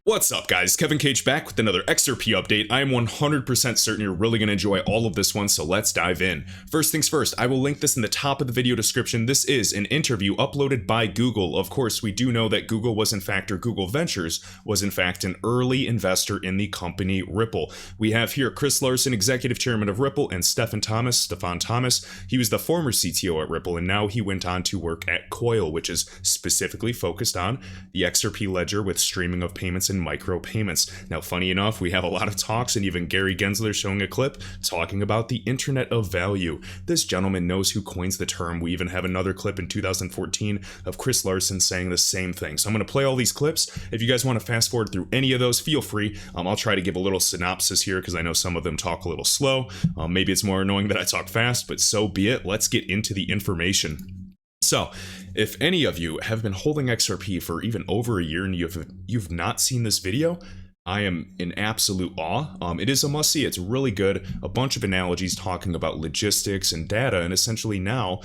What's up, guys? Kevin Cage back with another XRP update. I am 100% certain you're really going to enjoy all of this one, so let's dive in. First things first, I will link this in the top of the video description. This is an interview uploaded by Google. Of course, we do know that Google was in fact, or Google Ventures was in fact an early investor in the company Ripple. We have here Chris Larsen, executive chairman of Ripple, and Stefan Thomas. He was the former CTO at Ripple, and now he went on to work at Coil, which is specifically focused on the XRP ledger with streaming of payments and micro payments. Now, funny enough, we have a lot of talks and even Gary Gensler showing a clip talking about the Internet of Value. This gentleman knows who coins the term. We even have another clip in 2014 of Chris Larsen saying the same thing. So I'm going to play all these clips. If you guys want to fast forward through any of those, feel free. I'll try to give a little synopsis here because I know some of them talk a little slow. Maybe it's more annoying that I talk fast, but so be it. Let's get into the information. So, if any of you have been holding XRP for even over a year and you've not seen this video, I am in absolute awe. It is a must-see. It's really good. A bunch of analogies talking about logistics and data, and essentially now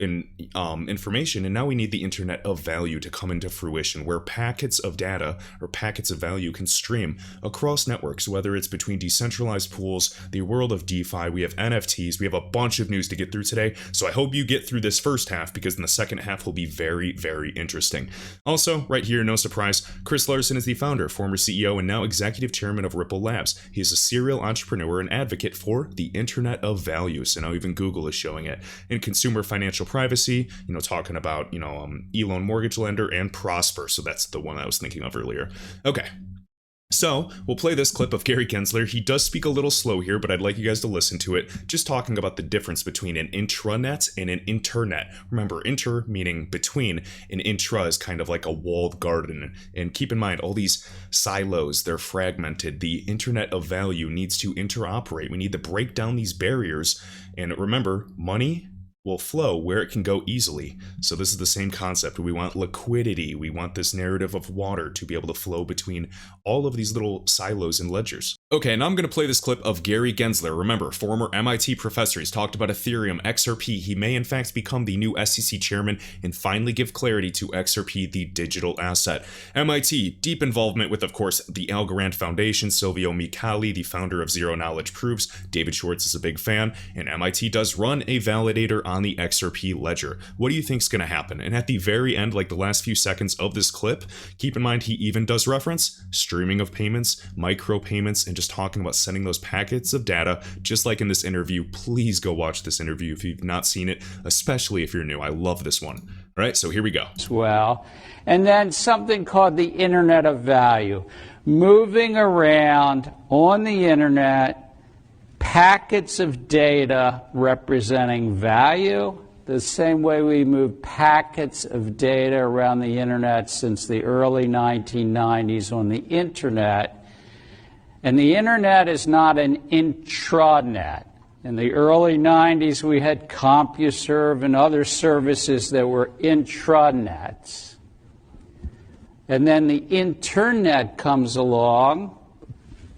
in information, and now we need the Internet of Value to come into fruition, where packets of data or packets of value can stream across networks, whether it's between decentralized pools, the world of DeFi, we have NFTs, we have a bunch of news to get through today, so I hope you get through this first half, because in the second half will be very, very interesting. Also, right here, no surprise, Chris Larsen is the founder, former CEO, and now executive chairman of Ripple Labs. He is a serial entrepreneur and advocate for the Internet of Value, so now even Google is showing it. In consumer financial privacy, talking about, Elon mortgage lender and Prosper. So that's the one I was thinking of earlier. Okay. So, we'll play this clip of Gary Gensler. He does speak a little slow here, but I'd like you guys to listen to it, just talking about the difference between an intranet and an internet. Remember, inter meaning between, and intra is kind of like a walled garden. And keep in mind, all these silos, they're fragmented. The Internet of Value needs to interoperate. We need to break down these barriers. And remember, money will flow where it can go easily. So this is the same concept. We want liquidity. We want this narrative of water to be able to flow between all of these little silos and ledgers. Okay, now I'm going to play this clip of Gary Gensler. Remember, former MIT professor. He's talked about Ethereum, XRP. He may in fact become the new SEC chairman and finally give clarity to XRP, the digital asset. MIT, deep involvement with, of course, the Algorand Foundation, Silvio Micali, the founder of Zero Knowledge Proofs. David Schwartz is a big fan, and MIT does run a validator on the XRP ledger. What do you think is going to happen? And at the very end, like the last few seconds of this clip, keep in mind he even does reference streaming of payments, micro payments, and just talking about sending those packets of data, just like in this interview. Please go watch this interview if you've not seen it, especially if you're new. I love this one. All right, so here we go. Well, and then something called the Internet of Value, moving around on the internet packets of data representing value, the same way we move packets of data around the internet since the early 1990s on the internet. And the internet is not an intranet. In the early 90s, we had CompuServe and other services that were intranets. And then the internet comes along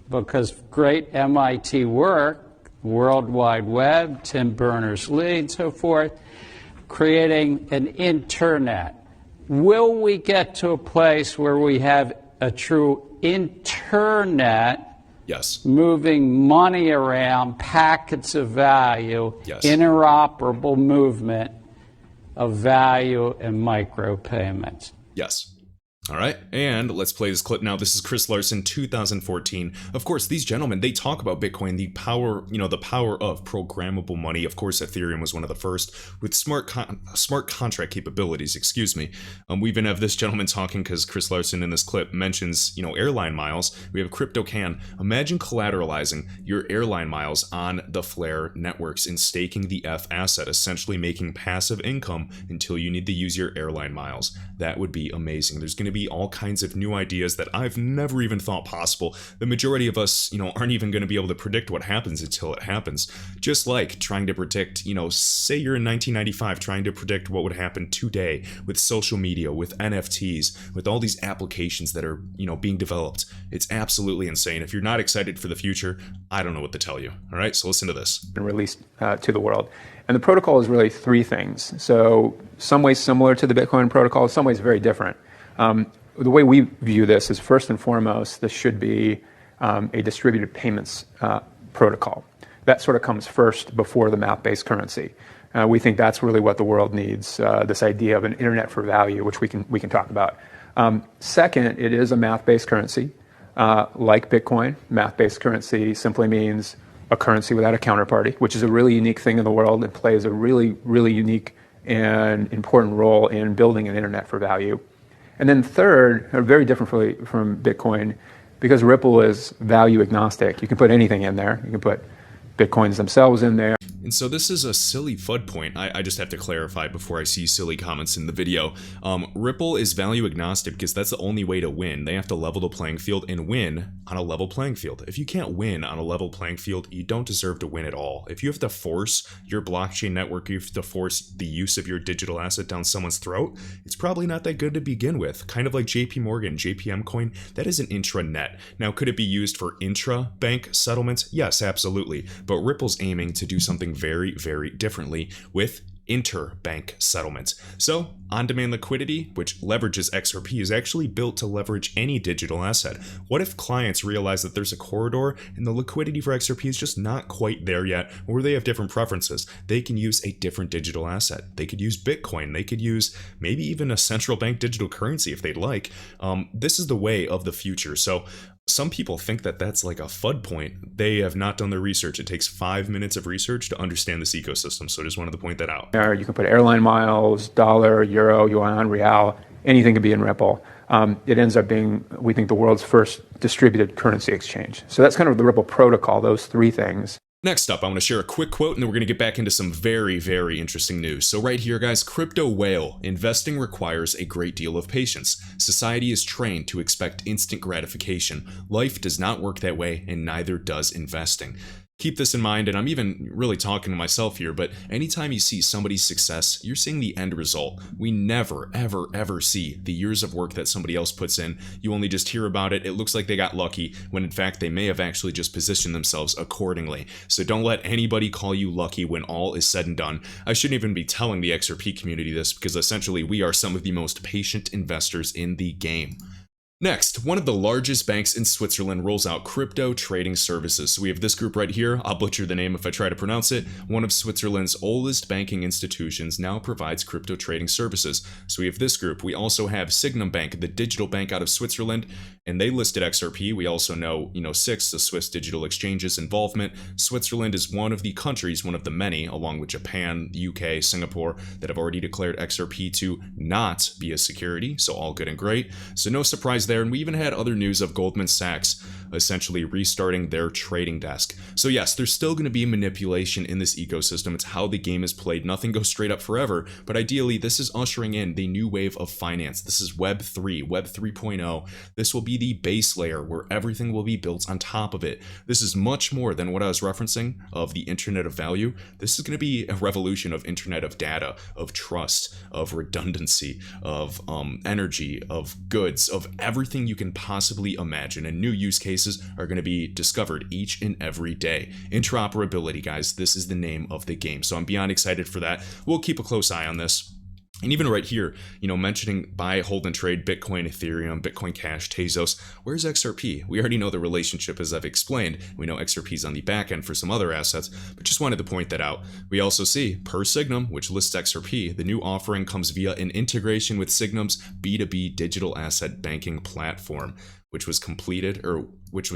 because great MIT work, World Wide Web, Tim Berners-Lee, and so forth, creating an internet. Will we get to a place where we have a true internet? Yes. Moving money around, packets of value, yes. Interoperable movement of value and micropayments. Yes. All right, and let's play this clip now. This is Chris Larsen, 2014. Of course, these gentlemen, they talk about Bitcoin, the power, the power of programmable money. Of course, Ethereum was one of the first with smart contract capabilities, excuse me. We even have this gentleman talking because Chris Larsen in this clip mentions, airline miles. We have CryptoCan. Imagine collateralizing your airline miles on the Flare networks and staking the F asset, essentially making passive income until you need to use your airline miles. That would be amazing. There's going to be all kinds of new ideas that I've never even thought possible. The majority of us, aren't even going to be able to predict what happens until it happens. Just like trying to predict, say you're in 1995, trying to predict what would happen today with social media, with NFTs, with all these applications that are, being developed. It's absolutely insane. If you're not excited for the future, I don't know what to tell you. All right, so listen to this. And released to the world. And the protocol is really three things. So some ways similar to the Bitcoin protocol, some ways very different. the way we view this is, first and foremost, this should be a distributed payments protocol. That sort of comes first before the map-based currency. We think that's really what the world needs, this idea of an internet for value, which we can talk about. Second, it is a math-based currency. Like Bitcoin, math-based currency simply means a currency without a counterparty, which is a really unique thing in the world and plays a really, really unique and important role in building an internet for value. And then third, very differently from Bitcoin, because Ripple is value agnostic. You can put anything in there. You can put Bitcoins themselves in there. And so this is a silly FUD point. I just have to clarify before I see silly comments in the video. Ripple is value agnostic because that's the only way to win. They have to level the playing field and win on a level playing field. If you can't win on a level playing field, you don't deserve to win at all. If you have to force your blockchain network, you have to force the use of your digital asset down someone's throat, it's probably not that good to begin with. Kind of like JP Morgan, JPM coin, that is an intranet. Now, could it be used for intra-bank settlements? Yes, absolutely. But Ripple's aiming to do something very, very differently with interbank settlements. So, on-demand liquidity, which leverages XRP, is actually built to leverage any digital asset. What if clients realize that there's a corridor and the liquidity for XRP is just not quite there yet, or they have different preferences? They can use a different digital asset. They could use Bitcoin. They could use maybe even a central bank digital currency if they'd like. This is the way of the future. So, some people think that that's like a FUD point. They have not done their research. It takes 5 minutes of research to understand this ecosystem. So I just wanted to point that out. You can put airline miles, dollar, euro, yuan, real, anything can be in Ripple. It ends up being, we think, the world's first distributed currency exchange. So that's kind of the Ripple protocol, those three things. Next up, I want to share a quick quote, and then we're going to get back into some very, very interesting news. So right here, guys, crypto whale. Investing requires a great deal of patience. Society is trained to expect instant gratification. Life does not work that way, and neither does investing. Keep this in mind, and I'm even really talking to myself here, but anytime you see somebody's success, you're seeing the end result. We never, ever, ever see the years of work that somebody else puts in. You only just hear about it. It looks like they got lucky, when in fact they may have actually just positioned themselves accordingly. So don't let anybody call you lucky when all is said and done. I shouldn't even be telling the XRP community this, because essentially we are some of the most patient investors in the game. Next, one of the largest banks in Switzerland rolls out crypto trading services. So we have this group right here. I'll butcher the name if I try to pronounce it. One of Switzerland's oldest banking institutions now provides crypto trading services. So we have this group. We also have Signum Bank, the digital bank out of Switzerland, and they listed XRP. We also know, SIX, the Swiss Digital Exchange's involvement. Switzerland is one of the countries, one of the many, along with Japan, the UK, Singapore, that have already declared XRP to not be a security. So all good and great. So no surprise there, and we even had other news of Goldman Sachs essentially restarting their trading desk. So yes, there's still going to be manipulation in this ecosystem. It's how the game is played. Nothing goes straight up forever, but ideally this is ushering in the new wave of finance. This is Web 3, Web 3.0. This will be the base layer where everything will be built on top of it. This is much more than what I was referencing of the Internet of Value. This is going to be a revolution of Internet of Data, of trust, of redundancy, of energy, of goods, of everything you can possibly imagine, and new use cases are going to be discovered each and every day. Interoperability, guys, this is the name of the game. So I'm beyond excited for that. We'll keep a close eye on this. And even right here, mentioning buy, hold, and trade Bitcoin, Ethereum, Bitcoin Cash, Tezos. Where's XRP? We already know the relationship, as I've explained. We know XRP is on the back end for some other assets, but just wanted to point that out. We also see, per Signum, which lists XRP, the new offering comes via an integration with Signum's B2B digital asset banking platform, which was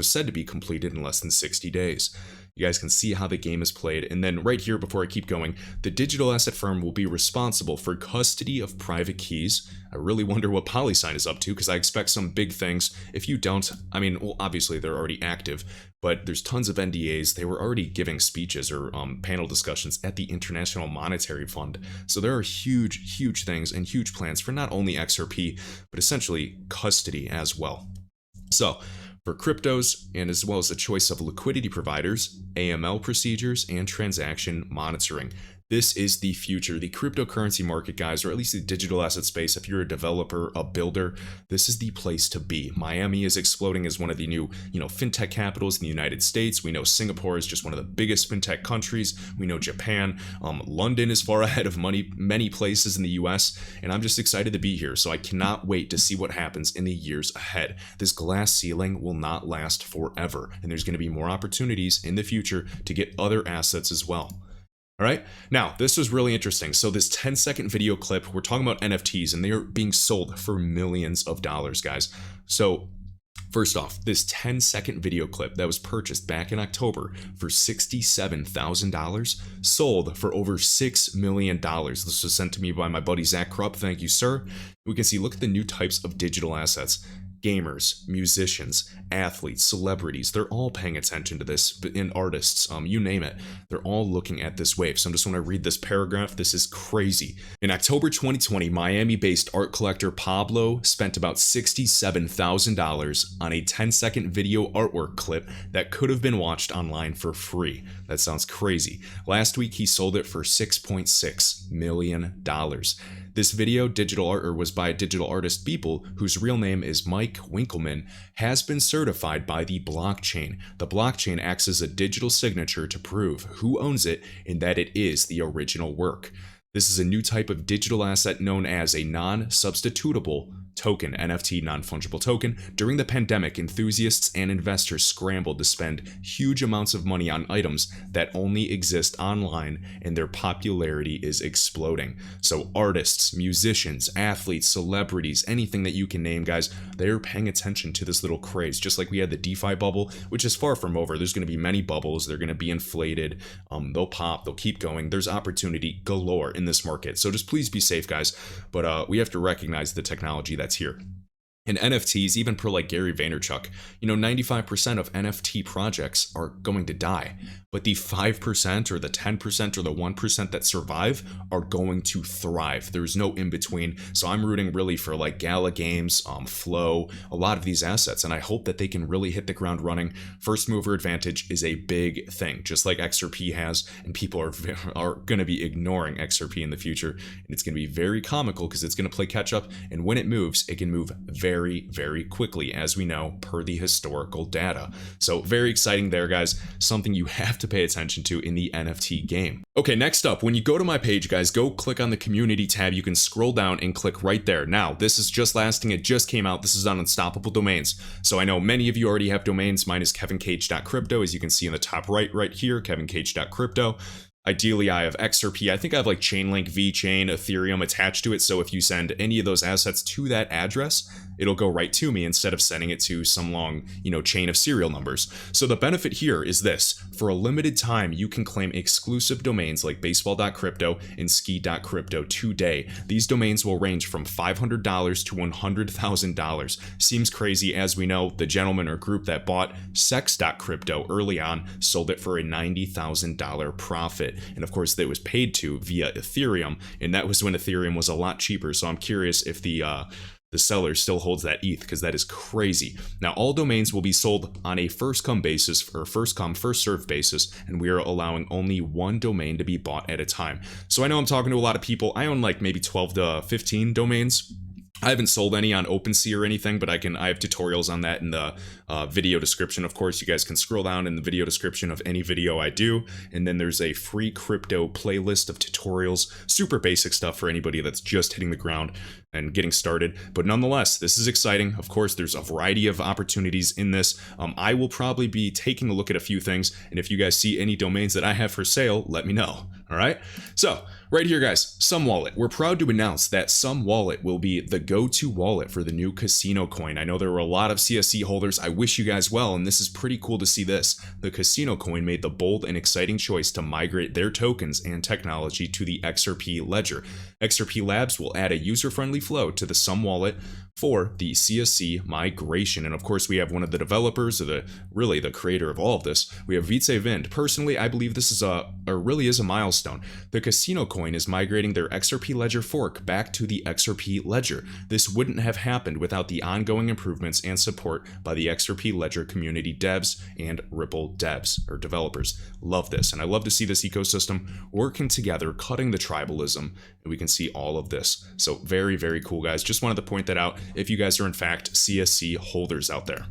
said to be completed in less than 60 days. You guys can see how the game is played. And then right here, before I keep going, the digital asset firm will be responsible for custody of private keys. I really wonder what PolySign is up to, because I expect some big things. If you don't, obviously they're already active, but there's tons of NDAs. They were already giving speeches or panel discussions at the International Monetary Fund. So there are huge, huge things and huge plans for not only XRP, but essentially custody as well. So, for cryptos, and as well as the choice of liquidity providers, AML procedures, and transaction monitoring. This is the future. The cryptocurrency market, guys, or at least the digital asset space, if you're a developer, a builder, this is the place to be. Miami is exploding as one of the new, fintech capitals in the United States. We know Singapore is just one of the biggest fintech countries. We know Japan. London is far ahead of many places in the US, and I'm just excited to be here. So I cannot wait to see what happens in the years ahead. This glass ceiling will not last forever, and there's going to be more opportunities in the future to get other assets as well. All right, now this was really interesting. So this 10-second video clip, we're talking about NFTs, and they are being sold for millions of dollars, guys. So first off, this 10-second video clip that was purchased back in October for $67,000 sold for over $6 million. This was sent to me by my buddy Zach Krupp. Thank you, sir. We can see, look at the new types of digital assets. Gamers, musicians, athletes, celebrities, they're all paying attention to this, and artists, you name it, they're all looking at this wave. So I'm just want to read this paragraph. This is crazy. In October 2020, Miami-based art collector Pablo spent about $67,000 on a 10-second video artwork clip that could have been watched online for free. That sounds crazy. Last week, he sold it for $6.6 million. This video digital art was by digital artist Beeple, whose real name is Mike Winkleman, has been certified by the blockchain. The blockchain acts as a digital signature to prove who owns it and that it is the original work. This is a new type of digital asset known as a non-substitutable token, NFT, non-fungible token. During the pandemic, enthusiasts and investors scrambled to spend huge amounts of money on items that only exist online, and their popularity is exploding. So artists, musicians, athletes, celebrities, anything that you can name, guys, they're paying attention to this little craze. Just like we had the DeFi bubble, which is far from over. There's going to be many bubbles. They're going to be inflated. They'll pop. They'll keep going. There's opportunity galore in this market. So just please be safe, guys. But we have to recognize the technology that's here. And NFTs, even per like Gary Vaynerchuk, 95% of NFT projects are going to die, but the 5% or the 10% or the 1% that survive are going to thrive. There's no in between. So I'm rooting really for like Gala Games, Flow, a lot of these assets, and I hope that they can really hit the ground running. First mover advantage is a big thing, just like XRP has, and people are going to be ignoring XRP in the future, and it's going to be very comical because it's going to play catch up, and when it moves, it can move very, very quickly, as we know, per the historical data. So very exciting there, guys. Something you have to pay attention to in the NFT game. Okay, next up, when you go to my page, guys, go click on the community tab. You can scroll down and click right there. Now, this is just lasting. It just came out. This is on Unstoppable Domains. So I know many of you already have domains. Mine is kevincage.crypto, as you can see in the top right here, kevincage.crypto. Ideally, I have XRP. I think I have like Chainlink, VeChain, Ethereum attached to it. So if you send any of those assets to that address, it'll go right to me instead of sending it to some long, chain of serial numbers. So the benefit here is this. For a limited time, you can claim exclusive domains like baseball.crypto and ski.crypto today. These domains will range from $500 to $100,000. Seems crazy. As we know, the gentleman or group that bought sex.crypto early on sold it for a $90,000 profit. And of course, it was paid to via Ethereum, and that was when Ethereum was a lot cheaper. So I'm curious if the seller still holds that ETH, because that is crazy. Now, all domains will be sold on a first-come basis, or first-come, first-served basis, and we are allowing only one domain to be bought at a time. So I know I'm talking to a lot of people. I own like maybe 12 to 15 domains. I haven't sold any on OpenSea or anything, but I have tutorials on that in the video description. Of course, you guys can scroll down in the video description of any video I do, and then there's a free crypto playlist of tutorials, super basic stuff for anybody that's just hitting the ground and getting started. But nonetheless, this is exciting. Of course, there's a variety of opportunities in this. I will probably be taking a look at a few things, and if you guys see any domains that I have for sale, let me know. All right? So, right here, guys, Sum Wallet. We're proud to announce that Sum Wallet will be the go-to wallet for the new Casino coin. I know there were a lot of CSC holders. I wish you guys well, and this is pretty cool to see this. The Casino coin made the bold and exciting choice to migrate their tokens and technology to the XRP ledger. XRP Labs will add a user-friendly flow to the Sum Wallet for the CSC migration. And of course, we have one of the developers, or really the creator of all of this. We have Vitse Vind. Personally, I believe this is really is a milestone. The Casino coin Bitcoin is migrating their XRP ledger fork back to the XRP ledger. This wouldn't have happened without the ongoing improvements and support by the XRP ledger community devs and Ripple devs or developers. Love this, and I love to see this ecosystem working together, cutting the tribalism, and we can see all of this. So very, very cool, guys. Just wanted to point that out if you guys are in fact CSC holders out there.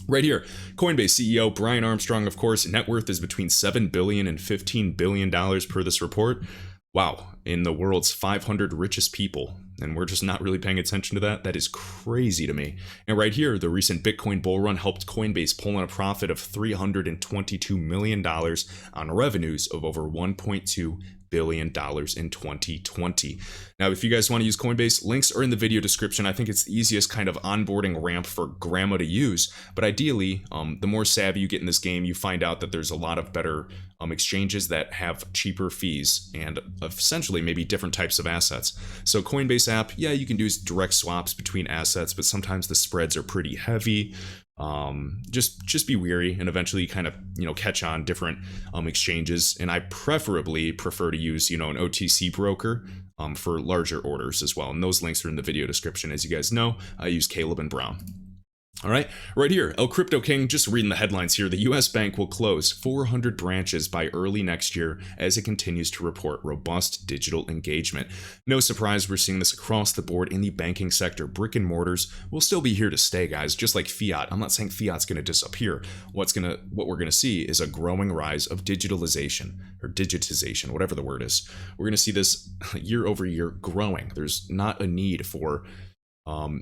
Right here, Coinbase CEO Brian Armstrong, of course, net worth is between $7 billion and $15 billion per this report. Wow, in the world's 500 richest people, and we're just not really paying attention to that. That is crazy to me. And right here, the recent Bitcoin bull run helped Coinbase pull in a profit of $322 million on revenues of over $1.2 billion in 2020. Now, if you guys want to use Coinbase, links are in the video description. I think it's the easiest kind of onboarding ramp for grandma to use, but ideally, the more savvy you get in this game, you find out that there's a lot of better exchanges that have cheaper fees and essentially maybe different types of assets. So Coinbase app, yeah, you can do direct swaps between assets, but sometimes the spreads are pretty heavy. Just be wary, and eventually kind of catch on different exchanges. And I preferably prefer to use an OTC broker for larger orders as well. And those links are in the video description. As you guys know, I use Caleb and Brown. All right, right here, El Crypto King, just reading the headlines here. The U.S. bank will close 400 branches by early next year as it continues to report robust digital engagement. No surprise, we're seeing this across the board in the banking sector. Brick and mortars will still be here to stay, guys, just like fiat. I'm not saying fiat's going to disappear. What we're going to see is a growing rise of digitalization, or digitization, whatever the word is. We're going to see this year over year growing. There's not a need for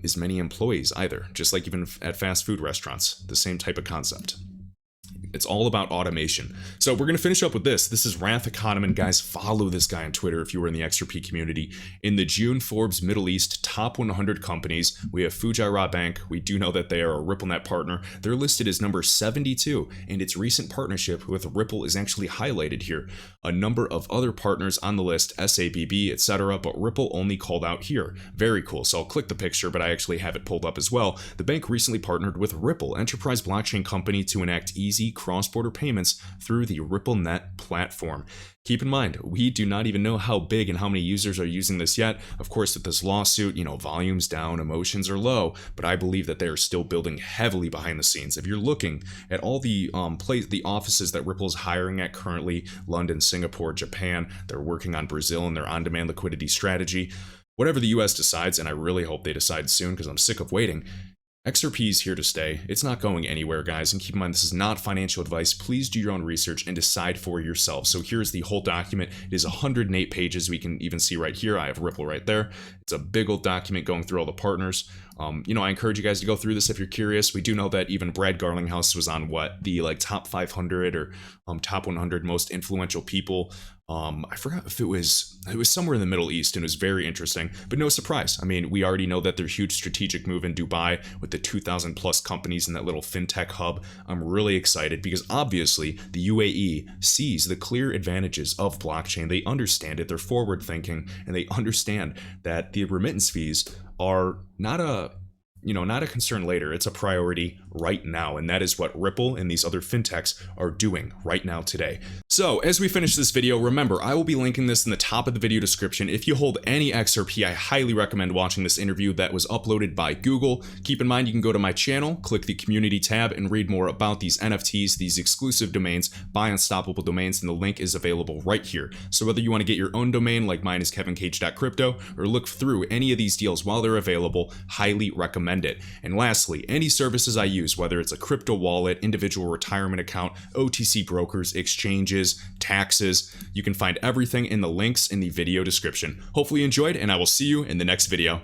as many employees either, just like even at fast food restaurants, the same type of concept. It's all about automation. So we're going to finish up with this. This is Wrath Economan. Guys, follow this guy on Twitter if you were in the XRP community. In the June Forbes Middle East top 100 companies, we have Fujairah Bank. We do know that they are a RippleNet partner. They're listed as number 72, and its recent partnership with Ripple is actually highlighted here. A number of other partners on the list, SABB, etc., but Ripple only called out here. Very cool. So I'll click the picture, but I actually have it pulled up as well. The bank recently partnered with Ripple, enterprise blockchain company, to enact easy cross-border payments through the RippleNet platform. Keep in mind, we do not even know how big and how many users are using this yet. Of course, with this lawsuit, volume's down, emotions are low, but I believe that they are still building heavily behind the scenes. If you're looking at all the the offices that Ripple is hiring at currently, London, Singapore, Japan, they're working on Brazil and their on-demand liquidity strategy. Whatever the US decides, and I really hope they decide soon because I'm sick of waiting, XRP is here to stay. It's not going anywhere, guys, and keep in mind this is not financial advice. Please do your own research and decide for yourself. So here's the whole document. It is 108 pages. We can even see right here, I have Ripple right there. It's a big old document going through all the partners. I encourage you guys to go through this if you're curious. We do know that even Brad Garlinghouse was on the top 500 or top 100 most influential people. I forgot if it was somewhere in the Middle East, and it was very interesting, but no surprise. I mean, we already know that there's huge strategic move in Dubai with the 2,000 plus companies in that little fintech hub. I'm really excited because obviously the UAE sees the clear advantages of blockchain. They understand it, they're forward thinking, and they understand that the remittance fees are not a concern later. It's a priority right now, and that is what Ripple and these other fintechs are doing right now today. So as we finish this video, remember, I will be linking this in the top of the video description. If you hold any XRP, I highly recommend watching this interview that was uploaded by Google. Keep in mind, you can go to my channel, click the community tab, and read more about these NFTs, these exclusive domains, buy unstoppable domains, and the link is available right here. So whether you want to get your own domain, like mine is kevincage.crypto, or look through any of these deals while they're available, highly recommend it. And lastly, any services I use, whether it's a crypto wallet, individual retirement account, OTC brokers, exchanges, taxes, you can find everything in the links in the video description. Hopefully you enjoyed, and I will see you in the next video.